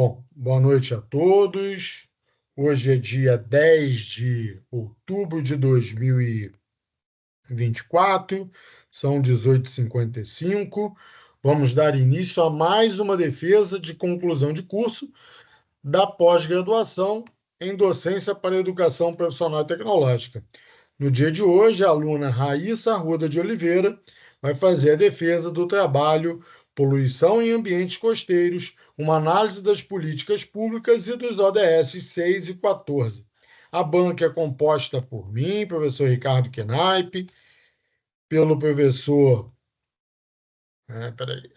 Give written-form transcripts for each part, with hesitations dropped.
Bom, boa noite a todos. Hoje é dia 10 de outubro de 2024, são 18h55. Vamos dar início a mais uma defesa de conclusão de curso da pós-graduação em docência para educação profissional e tecnológica. No dia de hoje, a aluna Raíssa Arruda de Oliveira vai fazer a defesa do trabalho Poluição em Ambientes Costeiros, uma análise das políticas públicas e dos ODS 6 e 14. A banca é composta por mim, professor Ricardo Knaip, pelo professor, peraí,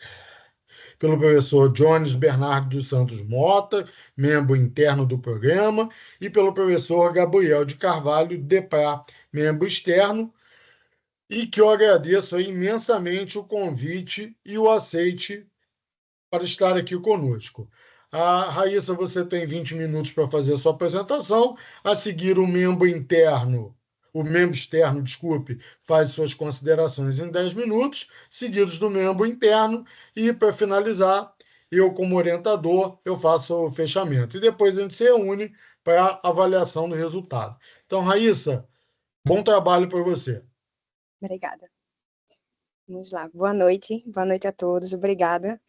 pelo professor Jones Bernardo dos Santos Mota, membro interno do programa, e pelo professor Gabriel de Carvalho Deprá, membro externo, e que eu agradeço aí imensamente o convite e o aceite para estar aqui conosco. A Raíssa, você tem 20 minutos para fazer a sua apresentação. A seguir, o membro externo, desculpe, faz suas considerações em 10 minutos, seguidos do membro interno, e para finalizar, eu, como orientador, eu faço o fechamento. E depois a gente se reúne para a avaliação do resultado. Então, Raíssa, bom trabalho para você. Obrigada. Vamos lá. Boa noite a todos, obrigada.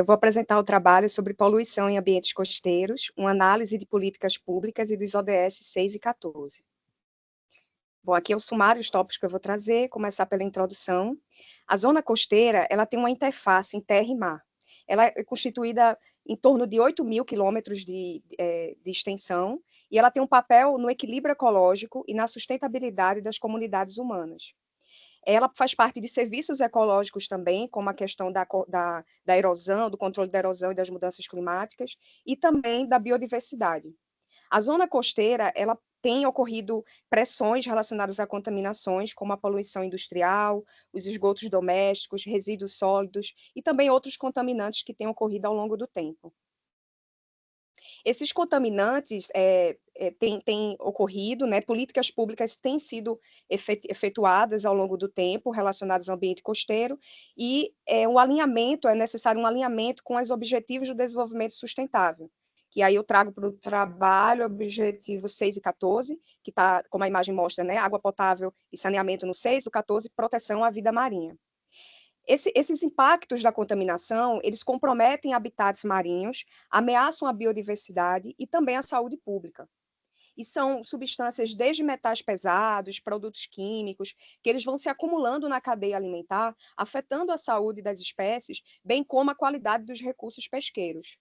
Vou apresentar o trabalho sobre poluição em ambientes costeiros, uma análise de políticas públicas e dos ODS 6 e 14. Bom, aqui é o sumário, os tópicos que eu vou trazer, começar pela introdução. A zona costeira, ela tem uma interface em terra e mar. Ela é constituída em torno de 8.000 quilômetros de extensão, e ela tem um papel no equilíbrio ecológico e na sustentabilidade das comunidades humanas. Ela faz parte de serviços ecológicos também, como a questão da erosão, do controle da erosão e das mudanças climáticas, e também da biodiversidade. A zona costeira, ela tem ocorrido pressões relacionadas a contaminações, como a poluição industrial, os esgotos domésticos, resíduos sólidos e também outros contaminantes que têm ocorrido ao longo do tempo. Esses contaminantes têm ocorrido, né, políticas públicas têm sido efetuadas ao longo do tempo relacionadas ao ambiente costeiro, e é necessário um alinhamento com os objetivos do desenvolvimento sustentável, que aí eu trago para o trabalho objetivo 6 e 14, que está, como a imagem mostra, né, água potável e saneamento no 6, o 14, proteção à vida marinha. Esses impactos da contaminação, eles comprometem habitats marinhos, ameaçam a biodiversidade e também a saúde pública. E são substâncias desde metais pesados, produtos químicos, que eles vão se acumulando na cadeia alimentar, afetando a saúde das espécies, bem como a qualidade dos recursos pesqueiros.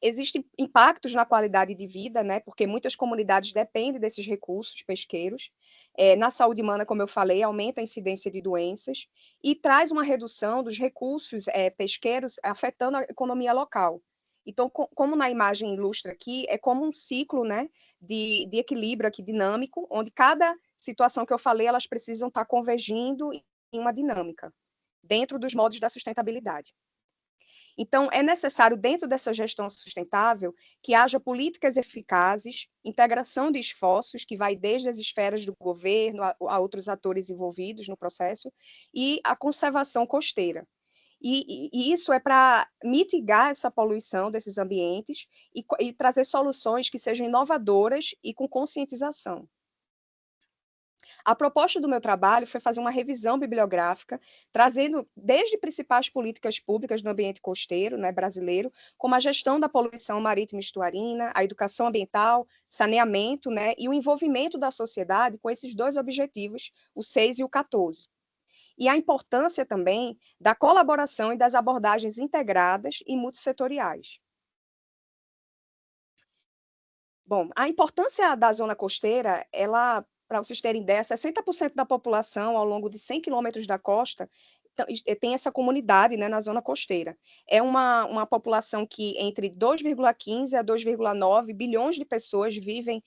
Existem impactos na qualidade de vida, né, porque muitas comunidades dependem desses recursos pesqueiros. Na saúde humana, como eu falei, aumenta a incidência de doenças e traz uma redução dos recursos pesqueiros, afetando a economia local. Então, como na imagem ilustra aqui, é como um ciclo, né, de equilíbrio aqui dinâmico, onde cada situação que eu falei, elas precisam estar convergindo em uma dinâmica, dentro dos modos da sustentabilidade. Então, é necessário, dentro dessa gestão sustentável, que haja políticas eficazes, integração de esforços, que vai desde as esferas do governo a outros atores envolvidos no processo, e a conservação costeira. E isso é para mitigar essa poluição desses ambientes e trazer soluções que sejam inovadoras e com conscientização. A proposta do meu trabalho foi fazer uma revisão bibliográfica, trazendo desde principais políticas públicas no ambiente costeiro, né, brasileiro, como a gestão da poluição marítima estuarina, a educação ambiental, saneamento, né, e o envolvimento da sociedade com esses dois objetivos, o 6 e o 14. E a importância também da colaboração e das abordagens integradas e multissetoriais. Bom, a importância da zona costeira, ela, para vocês terem ideia, 60% da população ao longo de 100 quilômetros da costa tem essa comunidade, né, na zona costeira. É uma população que entre 2,15 a 2,9 bilhões de pessoas vivem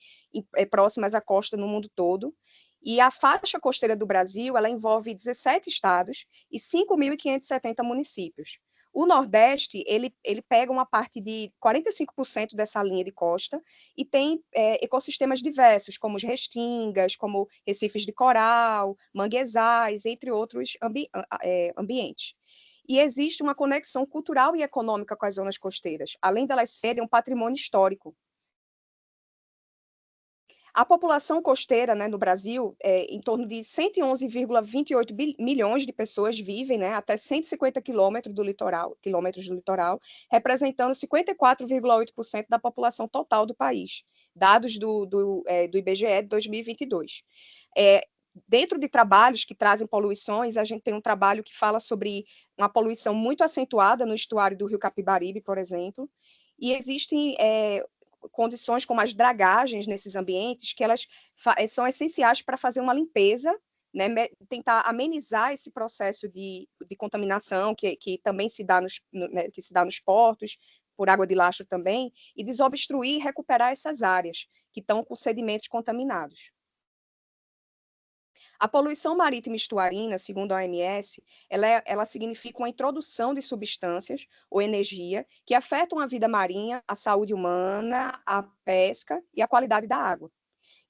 próximas à costa no mundo todo. E a faixa costeira do Brasil, ela envolve 17 estados e 5.570 municípios. O Nordeste, ele pega uma parte de 45% dessa linha de costa e tem ecossistemas diversos, como os restingas, como recifes de coral, manguezais, entre outros ambientes. e existe uma conexão cultural e econômica com as zonas costeiras, além delas serem um patrimônio histórico. A população costeira, né, no Brasil, em torno de 111,28 milhões de pessoas vivem, né, até 150 quilômetros do litoral, representando 54,8% da população total do país, dados do IBGE de 2022. Dentro de trabalhos que trazem poluições, a gente tem um trabalho que fala sobre uma poluição muito acentuada no estuário do Rio Capibaribe, por exemplo, e existem condições como as dragagens nesses ambientes, que elas são essenciais para fazer uma limpeza, né, tentar amenizar esse processo de contaminação que também se dá que se dá nos portos, por água de lastro também, e desobstruir e recuperar essas áreas que estão com sedimentos contaminados. A poluição marítima estuarina, segundo a OMS, ela significa uma introdução de substâncias ou energia que afetam a vida marinha, a saúde humana, a pesca e a qualidade da água.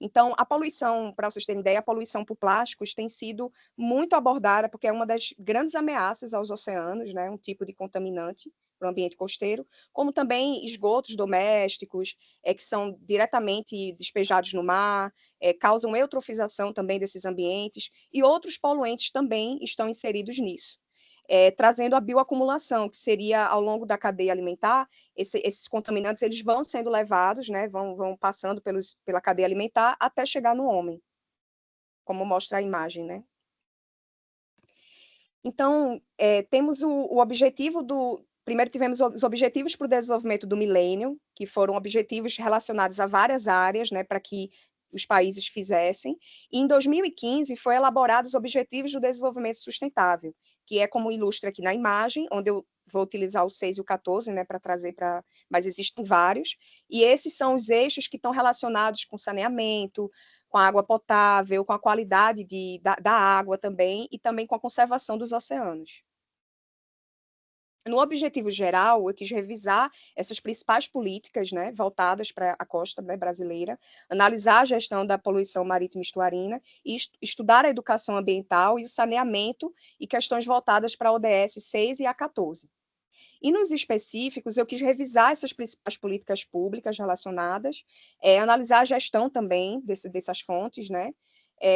Então, a poluição, para vocês terem ideia, a poluição por plásticos tem sido muito abordada porque é uma das grandes ameaças aos oceanos, né? Um tipo de contaminante para o ambiente costeiro, como também esgotos domésticos, que são diretamente despejados no mar, causam eutrofização também desses ambientes, e outros poluentes também estão inseridos nisso. Trazendo a bioacumulação, que seria ao longo da cadeia alimentar, esses contaminantes eles vão sendo levados, né, vão passando pela cadeia alimentar até chegar no homem, como mostra a imagem, né? Então, temos o objetivo primeiro tivemos os objetivos para o desenvolvimento do milênio, que foram objetivos relacionados a várias áreas, né, para que os países fizessem, e em 2015 foi elaborados os Objetivos do Desenvolvimento Sustentável, que é como ilustra aqui na imagem, onde eu vou utilizar o 6 e o 14, né, para trazer para... Mas existem vários, e esses são os eixos que estão relacionados com saneamento, com a água potável, com a qualidade da água também, e também com a conservação dos oceanos. No objetivo geral, eu quis revisar essas principais políticas, né, voltadas para a costa, né, brasileira, analisar a gestão da poluição marítima estuarina e estudar a educação ambiental e o saneamento e questões voltadas para a ODS 6 e a 14. E nos específicos, eu quis revisar essas principais políticas públicas relacionadas, analisar a gestão também dessas fontes, né,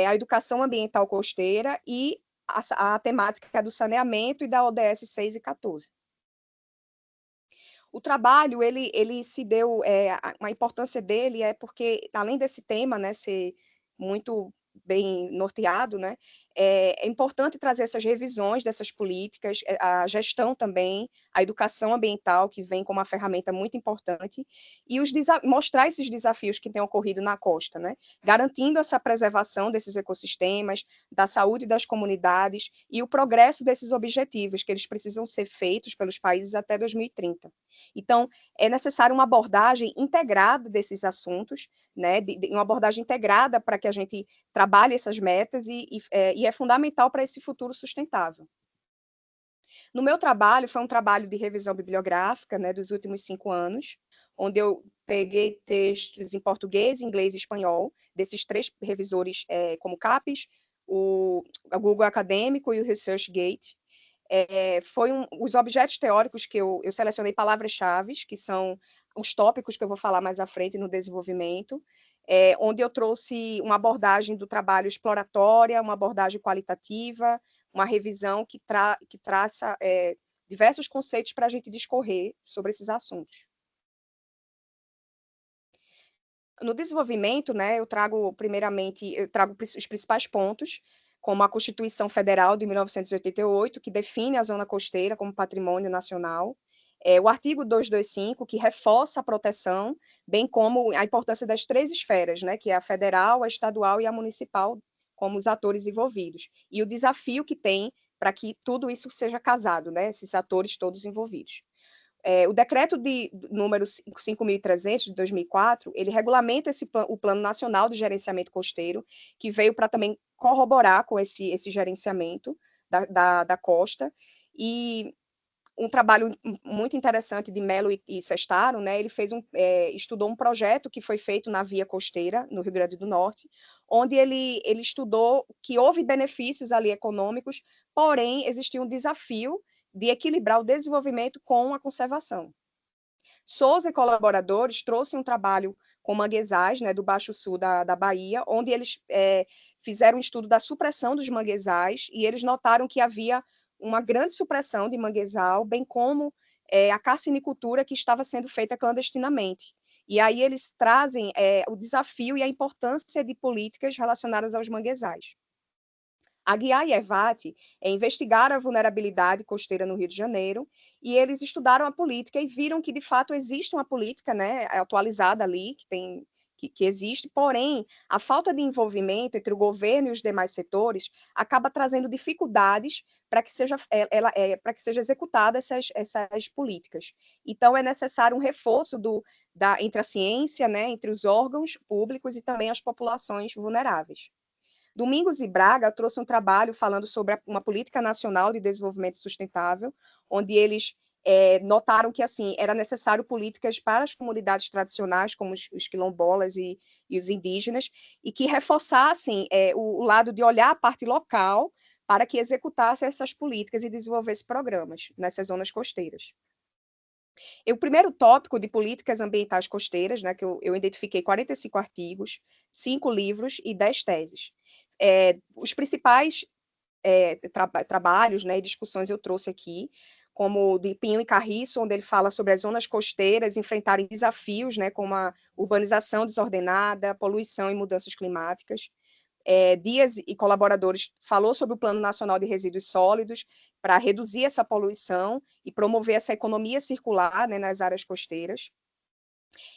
a educação ambiental costeira e a temática do saneamento e da ODS 6 e 14. O trabalho, ele se deu, a importância dele é porque, além desse tema, né, ser muito bem norteado, né, é importante trazer essas revisões dessas políticas, a gestão também, a educação ambiental, que vem como uma ferramenta muito importante, e mostrar esses desafios que têm ocorrido na costa, né, garantindo essa preservação desses ecossistemas, da saúde das comunidades e o progresso desses objetivos, que eles precisam ser feitos pelos países até 2030. Então, é necessário uma abordagem integrada desses assuntos, né, uma abordagem integrada para que a gente trabalhe essas metas e é fundamental para esse futuro sustentável. No meu trabalho, foi um trabalho de revisão bibliográfica, né, dos últimos 5 anos, onde eu peguei textos em português, inglês e espanhol, desses 3 revisores, como CAPES, o Google Acadêmico e o ResearchGate. Os objetos teóricos que eu selecionei palavras-chave, que são os tópicos que eu vou falar mais à frente no desenvolvimento, onde eu trouxe uma abordagem do trabalho exploratória, uma abordagem qualitativa, uma revisão que traça diversos conceitos para a gente discorrer sobre esses assuntos. No desenvolvimento, né, eu trago os principais pontos, como a Constituição Federal de 1988, que define a zona costeira como patrimônio nacional, o artigo 225, que reforça a proteção, bem como a importância das 3 esferas, né, que é a federal, a estadual e a municipal, como os atores envolvidos, e o desafio que tem para que tudo isso seja casado, né, esses atores todos envolvidos. O decreto número 5.300 de 2004, ele regulamenta o Plano Nacional de Gerenciamento Costeiro, que veio para também corroborar com esse gerenciamento da costa, e um trabalho muito interessante de Mello e Sestaro, né, ele estudou um projeto que foi feito na via costeira, no Rio Grande do Norte, onde ele estudou que houve benefícios ali econômicos, porém existia um desafio de equilibrar o desenvolvimento com a conservação. Souza e colaboradores trouxeram um trabalho com manguezais, né, do Baixo Sul da Bahia, onde eles fizeram um estudo da supressão dos manguezais, e eles notaram que havia uma grande supressão de manguezal, bem como a carcinicultura que estava sendo feita clandestinamente. E aí eles trazem o desafio e a importância de políticas relacionadas aos manguezais. Aguiar e Evati investigaram a vulnerabilidade costeira no Rio de Janeiro, e eles estudaram a política e viram que, de fato, existe uma política, né, atualizada ali, que existe, porém, a falta de envolvimento entre o governo e os demais setores acaba trazendo dificuldades para que seja executada essas políticas. Então, é necessário um reforço entre a ciência, né, entre os órgãos públicos e também as populações vulneráveis. Domingos e Braga trouxe um trabalho falando sobre uma política nacional de desenvolvimento sustentável, onde eles notaram que assim era necessário políticas para as comunidades tradicionais, como os quilombolas e os indígenas, e que reforçassem o lado de olhar a parte local para que executasse essas políticas e desenvolvesse programas nessas zonas costeiras. O primeiro tópico de políticas ambientais costeiras, né, que eu identifiquei 45 artigos, 5 livros e 10 teses. Os principais trabalhos, né, e discussões eu trouxe aqui, como de Pinho e Carriço, onde ele fala sobre as zonas costeiras enfrentarem desafios, né, como a urbanização desordenada, poluição e mudanças climáticas. Dias e colaboradores falou sobre o Plano Nacional de Resíduos Sólidos para reduzir essa poluição e promover essa economia circular, né, nas áreas costeiras.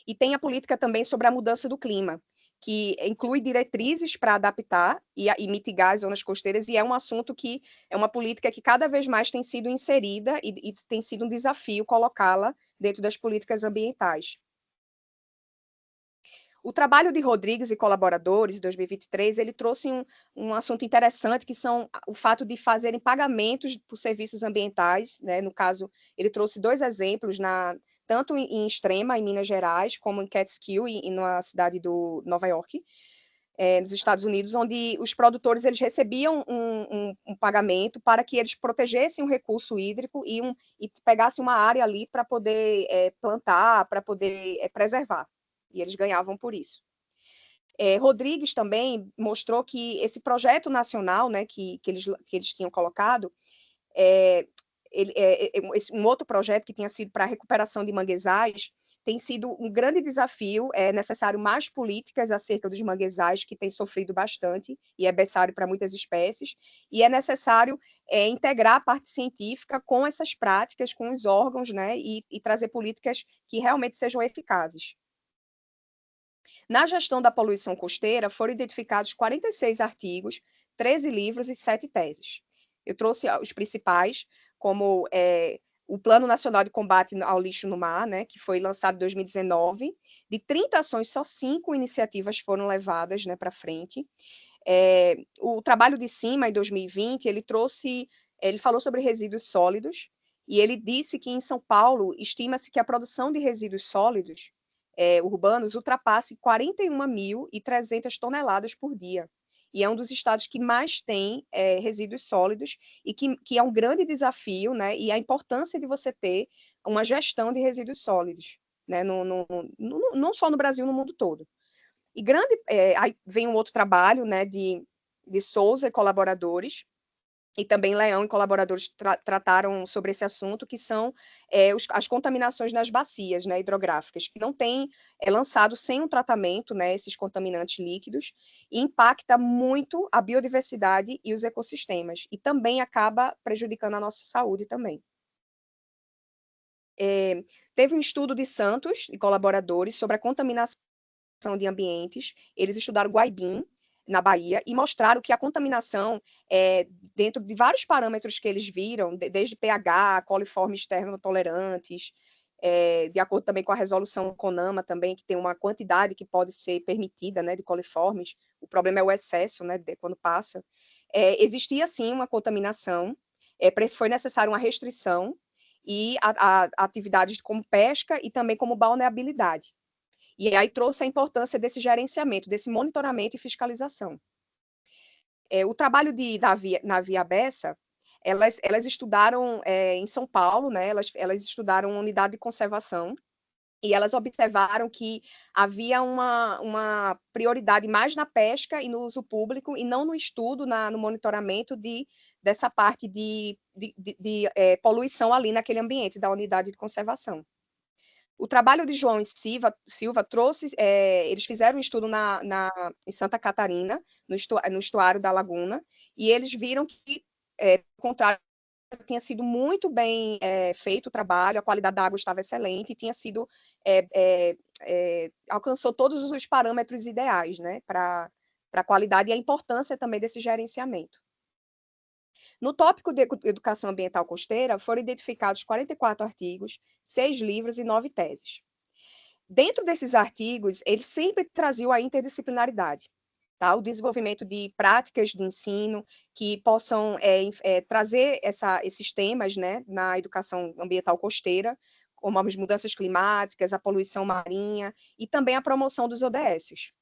E tem a política também sobre a mudança do clima, que inclui diretrizes para adaptar e mitigar as zonas costeiras, e é um assunto que é uma política que cada vez mais tem sido inserida e tem sido um desafio colocá-la dentro das políticas ambientais. O trabalho de Rodrigues e colaboradores, em 2023, ele trouxe um assunto interessante, que são o fato de fazerem pagamentos por serviços ambientais, né? No caso, ele trouxe 2 exemplos, tanto em Extrema, em Minas Gerais, como em Catskill, e na cidade do Nova York, nos Estados Unidos, onde os produtores eles recebiam um pagamento para que eles protegessem o recurso hídrico e pegassem uma área ali para poder plantar, para poder preservar. E eles ganhavam por isso. Rodrigues também mostrou que esse projeto nacional, né, que eles tinham colocado, um outro projeto que tinha sido para a recuperação de manguezais, tem sido um grande desafio, é necessário mais políticas acerca dos manguezais, que têm sofrido bastante, e é berçário para muitas espécies, e é necessário integrar a parte científica com essas práticas, com os órgãos, né, e trazer políticas que realmente sejam eficazes. Na gestão da poluição costeira, foram identificados 46 artigos, 13 livros e 7 teses. Eu trouxe os principais, como o Plano Nacional de Combate ao Lixo no Mar, né, que foi lançado em 2019. De 30 ações, só 5 iniciativas foram levadas, né, para frente. O trabalho de cima, em 2020, ele falou sobre resíduos sólidos, e ele disse que em São Paulo estima-se que a produção de resíduos sólidos urbanos ultrapasse 41.300 toneladas por dia. E é um dos estados que mais tem resíduos sólidos e que é um grande desafio, né? E a importância de você ter uma gestão de resíduos sólidos, né? Não só no Brasil, no mundo todo. E aí vem um outro trabalho, né, de Souza e colaboradores, e também Leão e colaboradores trataram sobre esse assunto, que são as contaminações nas bacias, né, hidrográficas, que não têm lançado sem um tratamento, né, esses contaminantes líquidos, e impacta muito a biodiversidade e os ecossistemas, e também acaba prejudicando a nossa saúde também. Teve um estudo de Santos e colaboradores sobre a contaminação de ambientes. Eles estudaram Guaibim, na Bahia, e mostraram que a contaminação, dentro de vários parâmetros que eles viram, desde pH, coliformes termotolerantes, de acordo também com a resolução CONAMA também, que tem uma quantidade que pode ser permitida, né, de coliformes, o problema é o excesso, né, quando passa. Existia, sim, uma contaminação, foi necessária uma restrição, e a atividades como pesca e também como balneabilidade. E aí trouxe a importância desse gerenciamento, desse monitoramento e fiscalização. O trabalho na Via Bessa Elas estudaram em São Paulo, né? Elas estudaram uma unidade de conservação, e elas observaram que havia uma prioridade mais na pesca e no uso público, e não no estudo, no monitoramento dessa parte de poluição ali naquele ambiente da unidade de conservação. O trabalho de João e Silva trouxe, eles fizeram um estudo em Santa Catarina, no estuário da Laguna, e eles viram que, ao contrário, tinha sido muito bem feito o trabalho, a qualidade da água estava excelente, e tinha sido alcançou todos os parâmetros ideais, né, para a qualidade e a importância também desse gerenciamento. No tópico de educação ambiental costeira, foram identificados 44 artigos, 6 livros e 9 teses. Dentro desses artigos, eles sempre traziam a interdisciplinaridade, tá? O desenvolvimento de práticas de ensino que possam trazer esses temas, né, na educação ambiental costeira, como as mudanças climáticas, a poluição marinha e também a promoção dos ODS.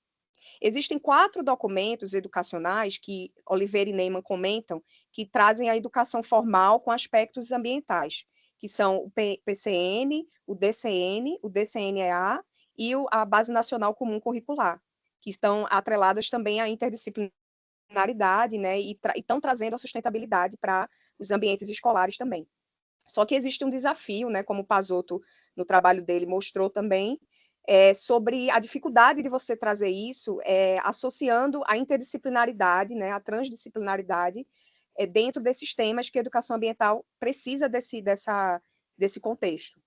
Existem 4 documentos educacionais que Oliveira e Neyman comentam que trazem a educação formal com aspectos ambientais, que são o PCN, o DCN, o DCNEA e a Base Nacional Comum Curricular, que estão atreladas também à interdisciplinaridade, né, e estão trazendo a sustentabilidade para os ambientes escolares também. Só que existe um desafio, né, como o Pazotto, no trabalho dele, mostrou também, sobre a dificuldade de você trazer isso, associando a interdisciplinaridade, né, a transdisciplinaridade, dentro desses temas que a educação ambiental precisa desse contexto.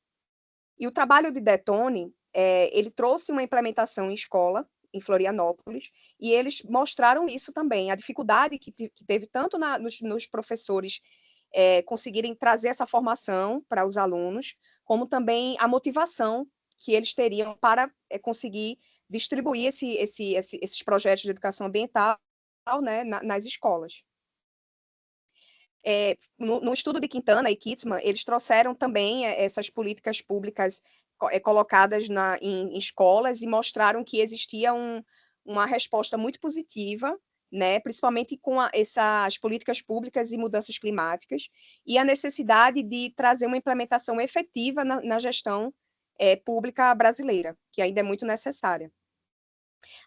E o trabalho de Detone, ele trouxe uma implementação em escola, em Florianópolis, e eles mostraram isso também, a dificuldade que teve tanto nos professores conseguirem trazer essa formação para os alunos, como também a motivação que eles teriam para conseguir distribuir esses projetos de educação ambiental, né, nas escolas. No estudo de Quintana e Kitzmann, eles trouxeram também essas políticas públicas colocadas em escolas e mostraram que existia uma resposta muito positiva, né, principalmente com essas políticas públicas e mudanças climáticas, e a necessidade de trazer uma implementação efetiva na gestão pública brasileira, que ainda é muito necessária.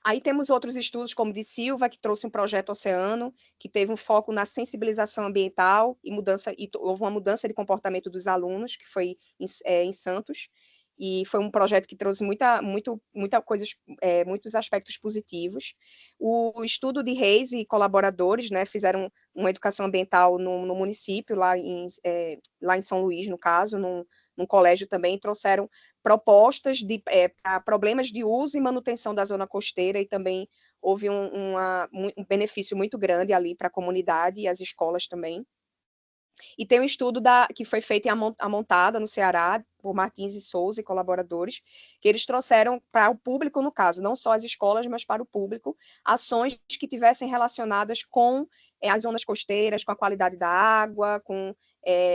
Aí temos outros estudos, como de Silva, que trouxe um projeto Oceano, que teve um foco na sensibilização ambiental e houve uma mudança de comportamento dos alunos, que foi em Santos, e foi um projeto que trouxe muitos aspectos positivos. O estudo de Reis e colaboradores, né, fizeram uma educação ambiental no município, lá em São Luís, no caso, num colégio também, trouxeram propostas para problemas de uso e manutenção da zona costeira, e também houve um benefício muito grande ali para a comunidade e as escolas também. E tem um estudo que foi feito em Amontada, no Ceará, por Martins e Souza e colaboradores, que eles trouxeram para o público, no caso, não só as escolas, mas para o público, ações que tivessem relacionadas com as zonas costeiras, com a qualidade da água, com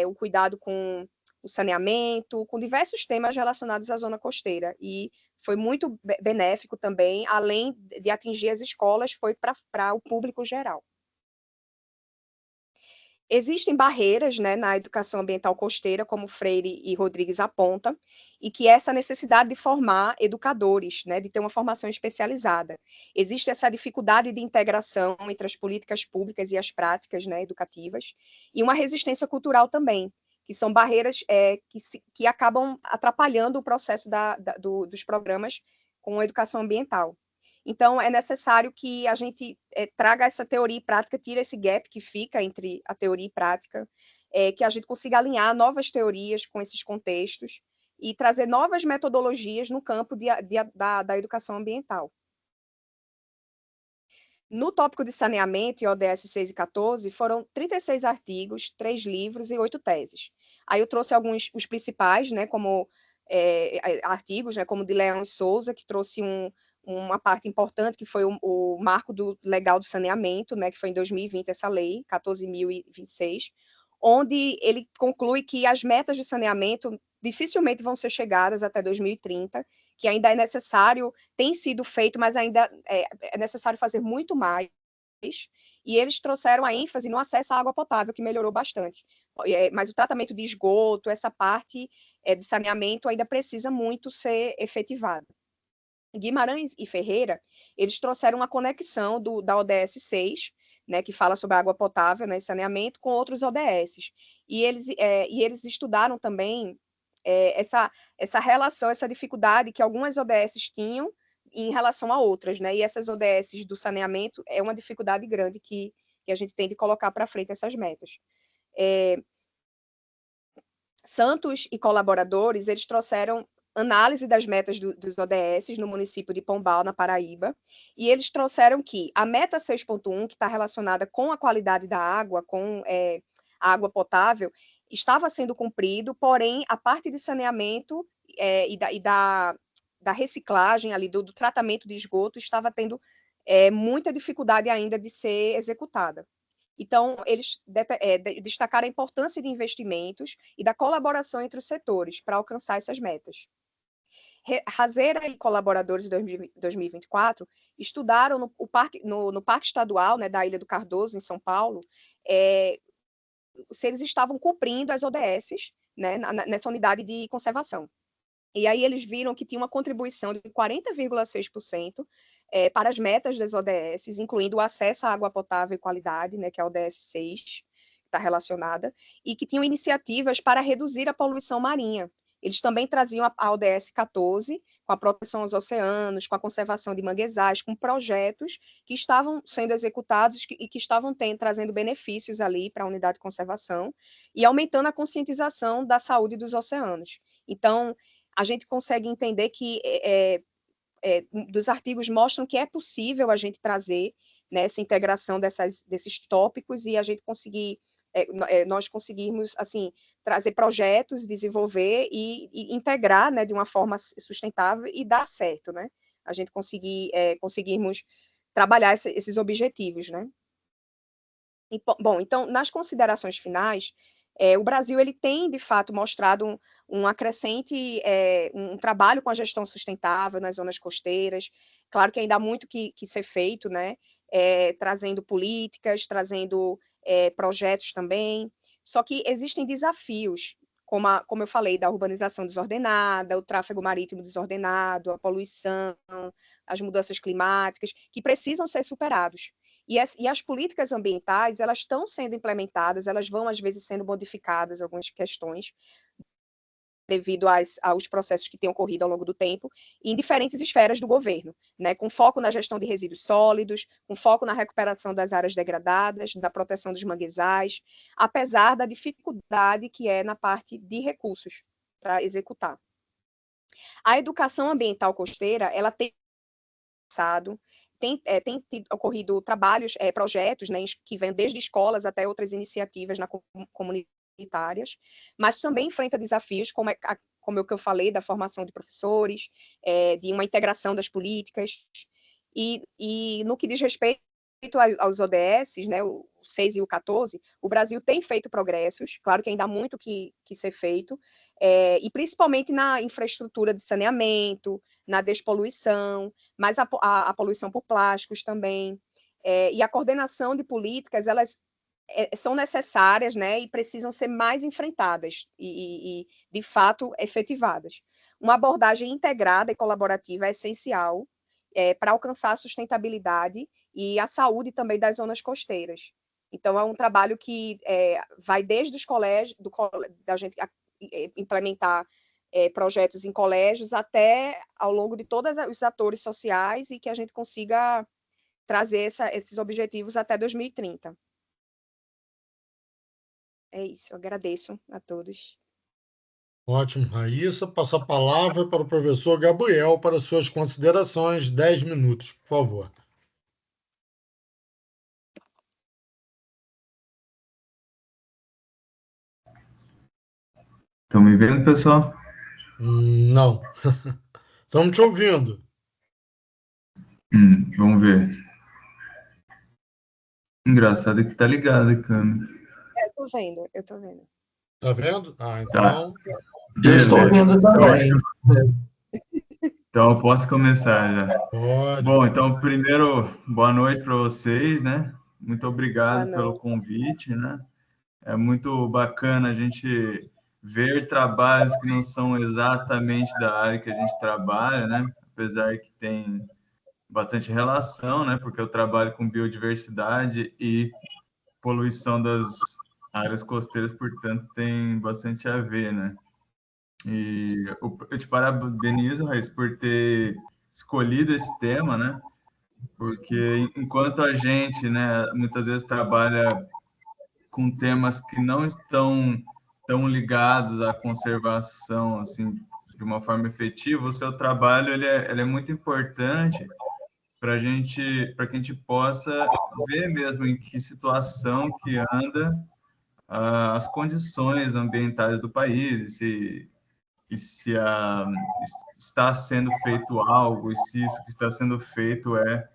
o cuidado com o saneamento, com diversos temas relacionados à zona costeira. E foi muito benéfico também, além de atingir as escolas, foi para o público geral. Existem barreiras, né, na educação ambiental costeira, como Freire e Rodrigues apontam, e que essa necessidade de formar educadores, né, de ter uma formação especializada. Existe essa dificuldade de integração entre as políticas públicas e as práticas, né, educativas, e uma resistência cultural também, que são barreiras que acabam atrapalhando o processo dos programas com a educação ambiental. Então, é necessário que a gente traga essa teoria e prática, tire esse gap que fica entre a teoria e prática, que a gente consiga alinhar novas teorias com esses contextos e trazer novas metodologias no campo da educação ambiental. No tópico de saneamento e ODS 6 e 14, foram 36 artigos, 3 livros e 8 teses. Aí eu trouxe os principais, né, como artigos, né, como de Leão e Souza, que trouxe uma parte importante, que foi o marco legal do saneamento, né, que foi em 2020 essa lei, 14.026, onde ele conclui que as metas de saneamento dificilmente vão ser chegadas até 2030, que ainda é necessário, tem sido feito, mas ainda é necessário fazer muito mais, e eles trouxeram a ênfase no acesso à água potável, que melhorou bastante. Mas o tratamento de esgoto, essa parte de saneamento ainda precisa muito ser efetivada. Guimarães e Ferreira, eles trouxeram uma conexão da ODS 6, né, que fala sobre a água potável, né, e saneamento, com outros ODSs. E eles estudaram também essa relação, essa dificuldade que algumas ODSs tinham em relação a outras, né? E essas ODSs do saneamento é uma dificuldade grande que a gente tem de colocar para frente essas metas. Santos e colaboradores, eles trouxeram análise das metas dos ODSs no município de Pombal, na Paraíba, e eles trouxeram que a meta 6.1, que está relacionada com a qualidade da água, com a água potável, estava sendo cumprido, porém, a parte de saneamento e da reciclagem ali, do tratamento de esgoto, estava tendo muita dificuldade ainda de ser executada. Então, eles destacaram a importância de investimentos e da colaboração entre os setores para alcançar essas metas. Razeira e colaboradores de 2024 estudaram no Parque Estadual, né, da Ilha do Cardoso, em São Paulo, se eles estavam cumprindo as ODSs, né, nessa unidade de conservação. E aí eles viram que tinha uma contribuição de 40,6% para as metas das ODSs, incluindo o acesso à água potável e qualidade, né, que é a ODS 6, que está relacionada, e que tinham iniciativas para reduzir a poluição marinha. Eles também traziam a ODS 14, com a proteção aos oceanos, com a conservação de manguezais, com projetos que estavam sendo executados e que estavam trazendo benefícios ali para a unidade de conservação e aumentando a conscientização da saúde dos oceanos. Então, a gente consegue entender que dos artigos mostram que é possível a gente trazer, né, essa integração desses tópicos e a gente conseguir, nós conseguirmos, assim, trazer projetos, desenvolver e integrar, né, de uma forma sustentável e dar certo, né? A gente conseguirmos trabalhar esses objetivos, né? E, bom, então, nas considerações finais, o Brasil ele tem, de fato, mostrado um trabalho com a gestão sustentável nas zonas costeiras. Claro que ainda há muito que ser feito, né? Trazendo políticas, trazendo projetos também. Só que existem desafios, como eu falei, da urbanização desordenada, o tráfego marítimo desordenado, a poluição, as mudanças climáticas, que precisam ser superados. E as políticas ambientais, elas estão sendo implementadas, elas vão, às vezes, sendo modificadas, algumas questões, devido aos processos que têm ocorrido ao longo do tempo, em diferentes esferas do governo, né, com foco na gestão de resíduos sólidos, com foco na recuperação das áreas degradadas, na proteção dos manguezais, apesar da dificuldade que é na parte de recursos para executar. A educação ambiental costeira, ela tem ocorrido trabalhos, projetos, né, que vêm desde escolas até outras iniciativas comunitárias, mas também enfrenta desafios, como o que eu falei, da formação de professores, de uma integração das políticas, e no que diz respeito aos ODSs, né, o 6 e o 14, o Brasil tem feito progressos, claro que ainda há muito que ser feito, e principalmente na infraestrutura de saneamento, na despoluição, mas a poluição por plásticos também, e a coordenação de políticas, elas são necessárias, né, e precisam ser mais enfrentadas e, de fato, efetivadas. Uma abordagem integrada e colaborativa é essencial para alcançar a sustentabilidade e a saúde também das zonas costeiras. Então, é um trabalho que vai desde os colégios, da gente implementar projetos em colégios, até ao longo de todos os atores sociais e que a gente consiga trazer esses objetivos até 2030. É isso, eu agradeço a todos. Ótimo, Raíssa. Passo a palavra para o professor Gabriel para suas considerações. 10 minutos, por favor. Estão me vendo, pessoal? Não. Estamos te ouvindo. Vamos ver. Engraçado que tá ligada a câmera. Eu tô vendo. Tá vendo? Ah, Tá. então. Eu estou ouvindo também. Então eu posso começar já. Pode. Bom, então primeiro, boa noite para vocês, né? muito obrigado pelo convite, né? É muito bacana a gente ver trabalhos que não são exatamente da área que a gente trabalha, né? Apesar que tem bastante relação, né? Porque eu trabalho com biodiversidade e poluição das áreas costeiras, portanto, tem bastante a ver, né? E eu te parabenizo, Raíssa, por ter escolhido esse tema, né? Porque enquanto a gente, né, muitas vezes trabalha com temas que não estão tão ligados à conservação, assim, de uma forma efetiva, o seu trabalho ele é muito importante para para que a gente possa ver mesmo em que situação que anda as condições ambientais do país e se está sendo feito algo e se isso que está sendo feito é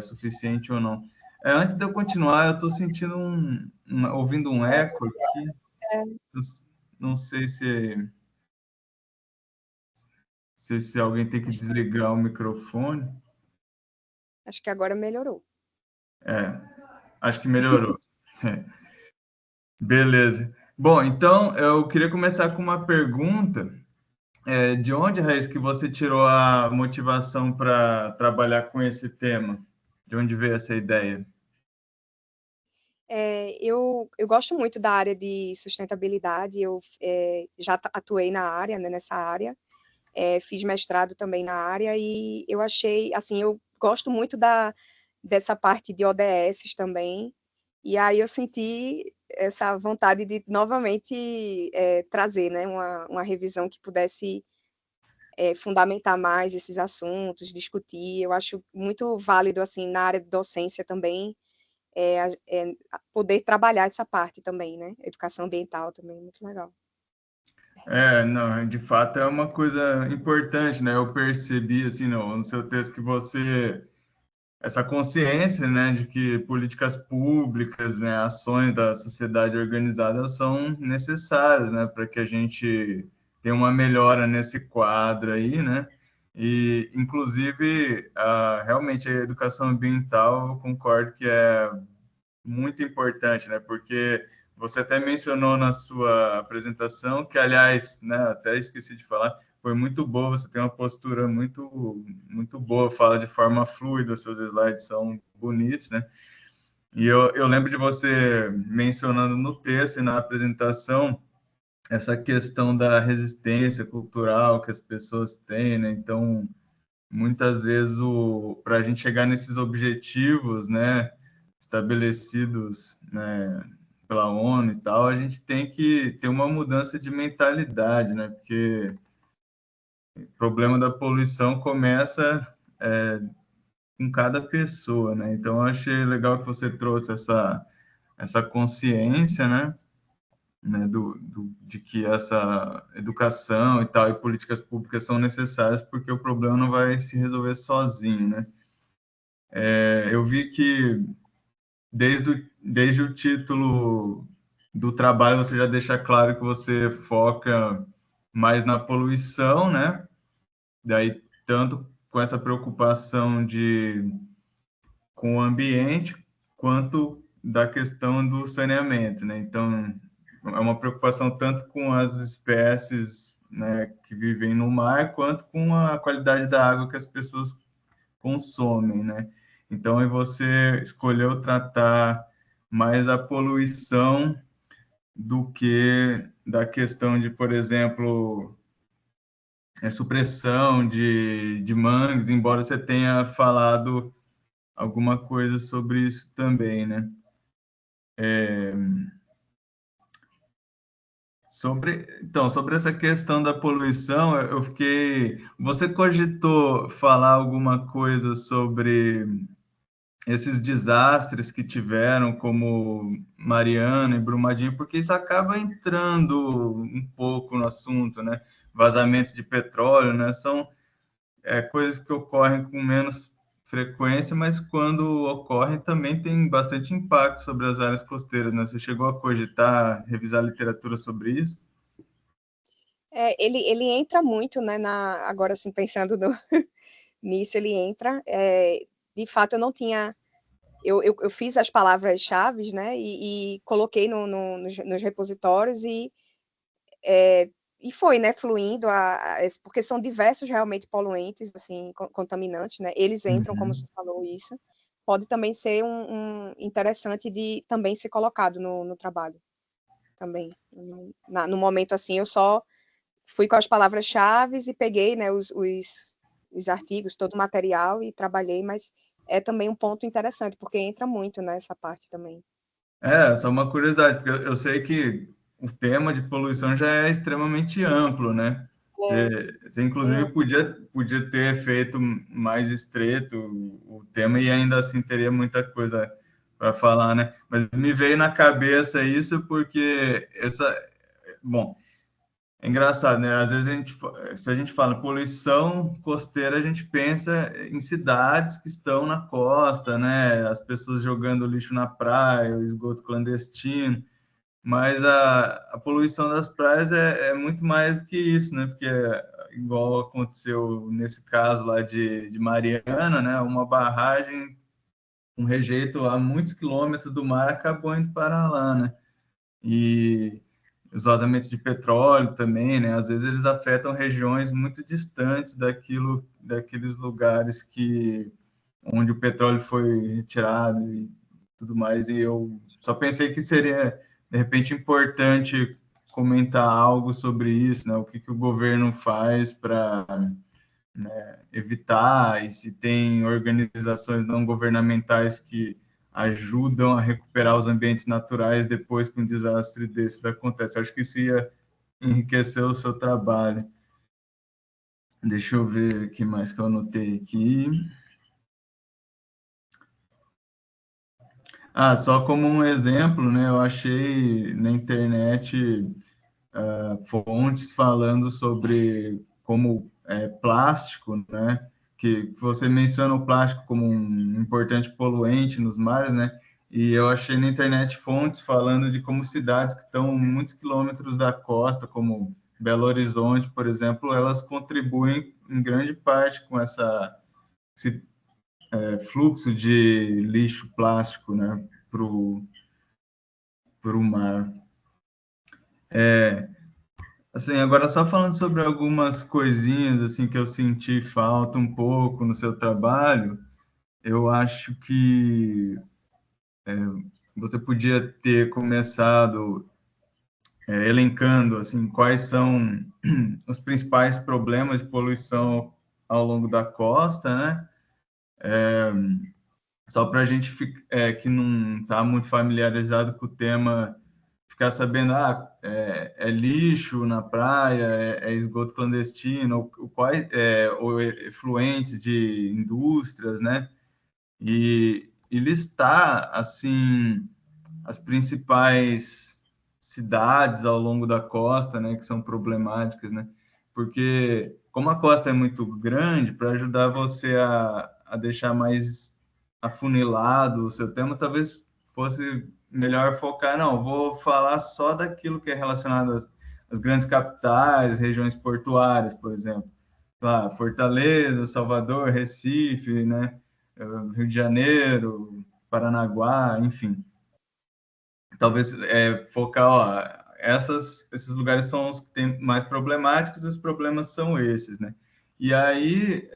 suficiente ou não. Antes de eu continuar, eu estou sentindo ouvindo um eco aqui. Não sei se alguém tem que desligar o microfone. Acho que agora melhorou. Acho que melhorou. Beleza. Bom, então eu queria começar com uma pergunta. De onde, Raiz, que você tirou a motivação para trabalhar com esse tema? De onde veio essa ideia? Eu gosto muito da área de sustentabilidade, eu já atuei na área, né, nessa área, fiz mestrado também na área e eu achei, assim, eu gosto muito dessa parte de ODS também, e aí eu senti essa vontade de novamente trazer, né, uma revisão que pudesse fundamentar mais esses assuntos, discutir. Eu acho muito válido, assim, na área de docência também, poder trabalhar essa parte também, né? Educação ambiental também, muito legal. Não, de fato é uma coisa importante, né? Eu percebi, assim, no seu texto que essa consciência, né, de que políticas públicas, né, ações da sociedade organizada são necessárias, né, para que a gente tenha uma melhora nesse quadro aí, né? E, inclusive, realmente a educação ambiental, eu concordo que é muito importante, né? Porque você até mencionou na sua apresentação, que, aliás, né, até esqueci de falar, foi muito boa, você tem uma postura muito boa, fala de forma fluida, seus slides são bonitos, né? E eu lembro de você mencionando no texto e na apresentação essa questão da resistência cultural que as pessoas têm, né? Então, muitas vezes, para a gente chegar nesses objetivos, né, estabelecidos, né, pela ONU e tal, a gente tem que ter uma mudança de mentalidade, né, porque o problema da poluição começa com cada pessoa, né, então eu achei legal que você trouxe essa consciência, né, de que essa educação e tal, e políticas públicas são necessárias porque o problema não vai se resolver sozinho, né. Eu vi que desde o título do trabalho você já deixa claro que você foca mais na poluição, né? Daí, tanto com essa preocupação com o ambiente, quanto da questão do saneamento, né? Então, é uma preocupação tanto com as espécies, né, que vivem no mar, quanto com a qualidade da água que as pessoas consomem, né? Então, aí você escolheu tratar mais a poluição do que da questão de, por exemplo, supressão de mangues, embora você tenha falado alguma coisa sobre isso também, né? Sobre essa questão da poluição, eu fiquei. Você cogitou falar alguma coisa sobre esses desastres que tiveram, como Mariana e Brumadinho, porque isso acaba entrando um pouco no assunto, né? Vazamentos de petróleo, né? São coisas que ocorrem com menos frequência, mas quando ocorrem também tem bastante impacto sobre as áreas costeiras, né? Você chegou a cogitar, revisar literatura sobre isso? Ele entra muito, né, agora, assim, pensando nisso, ele entra. De fato, eu não tinha eu fiz as palavras-chave, né, e coloquei nos repositórios e foi, né, fluindo, porque são diversos realmente poluentes, assim, contaminantes, né, eles entram, como você falou isso, pode também ser interessante de também ser colocado no trabalho, também. No momento, assim, eu só fui com as palavras-chave e peguei, né, os artigos, todo o material e trabalhei, mas é também um ponto interessante, porque entra muito nessa parte também. Só uma curiosidade, porque eu sei que o tema de poluição já é extremamente amplo, né? Você inclusive, podia ter feito mais estreito o tema e ainda assim teria muita coisa para falar, né? Mas me veio na cabeça isso porque bom, é engraçado, né? Às vezes se a gente fala poluição costeira, a gente pensa em cidades que estão na costa, né? As pessoas jogando lixo na praia, o esgoto clandestino. Mas a poluição das praias é muito mais do que isso, né? Porque, igual aconteceu nesse caso lá de Mariana, né? Uma barragem, um rejeito a muitos quilômetros do mar acabou indo para lá, né? E os vazamentos de petróleo também, né? Às vezes eles afetam regiões muito distantes daqueles lugares onde o petróleo foi retirado e tudo mais. E eu só pensei que seria, de repente, importante comentar algo sobre isso, né? O que o governo faz para, né, evitar, e se tem organizações não governamentais que ajudam a recuperar os ambientes naturais depois que um desastre desses acontece. Acho que isso ia enriquecer o seu trabalho. Deixa eu ver o que mais que eu anotei aqui. Só como um exemplo, né, eu achei na internet fontes falando sobre como plástico, né, que você menciona o plástico como um importante poluente nos mares, né, e eu achei na internet fontes falando de como cidades que estão muitos quilômetros da costa, como Belo Horizonte, por exemplo, elas contribuem em grande parte com esse fluxo de lixo plástico, né, para o mar. Assim, agora só falando sobre algumas coisinhas assim que eu senti falta um pouco no seu trabalho, eu acho que você podia ter começado elencando assim quais são os principais problemas de poluição ao longo da costa, né? Só para a gente que não está muito familiarizado com o tema, ficar sabendo, é lixo na praia, é esgoto clandestino, ou efluentes de indústrias, né? E listar, assim, as principais cidades ao longo da costa, né, que são problemáticas, né? Porque como a costa é muito grande, para ajudar você a deixar mais afunilado o seu tema, talvez fosse melhor focar, não, vou falar só daquilo que é relacionado às grandes capitais, regiões portuárias, por exemplo. Fortaleza, Salvador, Recife, né? Rio de Janeiro, Paranaguá, enfim. Talvez focar, esses lugares são os que têm mais problemáticos, e os problemas são esses, né? E aí,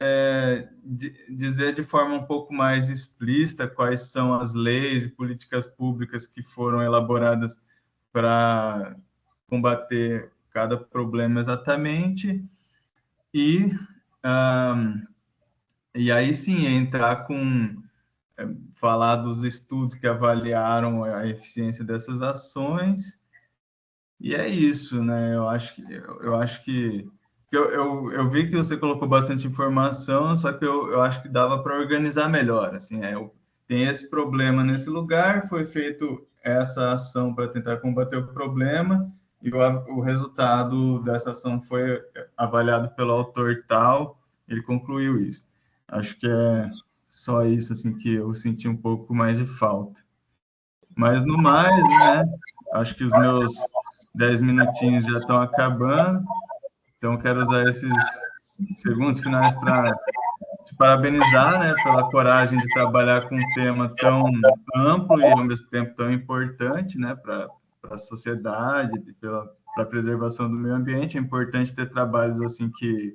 dizer de forma um pouco mais explícita quais são as leis e políticas públicas que foram elaboradas para combater cada problema exatamente, e, e aí sim entrar com falar dos estudos que avaliaram a eficiência dessas ações, e é isso, né? Eu vi que você colocou bastante informação, só que eu acho que dava para organizar melhor, assim, tem esse problema nesse lugar, foi feito essa ação para tentar combater o problema, e o resultado dessa ação foi avaliado pelo autor tal, ele concluiu isso. Acho que é só isso, assim, que eu senti um pouco mais de falta. Mas, no mais, né, acho que os meus 10 minutinhos já estão acabando, então quero usar esses segundos finais para te parabenizar, né, pela coragem de trabalhar com um tema tão amplo e, ao mesmo tempo, tão importante, né, para a sociedade, para a preservação do meio ambiente. É importante ter trabalhos assim que